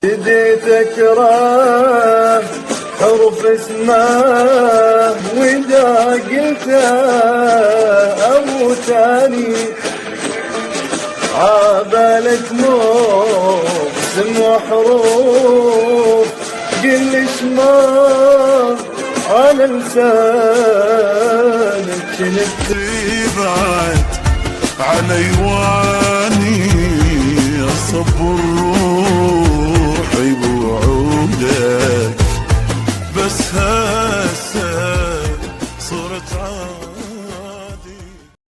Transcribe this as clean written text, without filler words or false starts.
بديت اكره حرف اسمه واذا قلته اموتاني عابلت موسم وحروف قلش ما على لسانك كنت بعد علي واني اصبر روحي بوعودك بس هسه صرت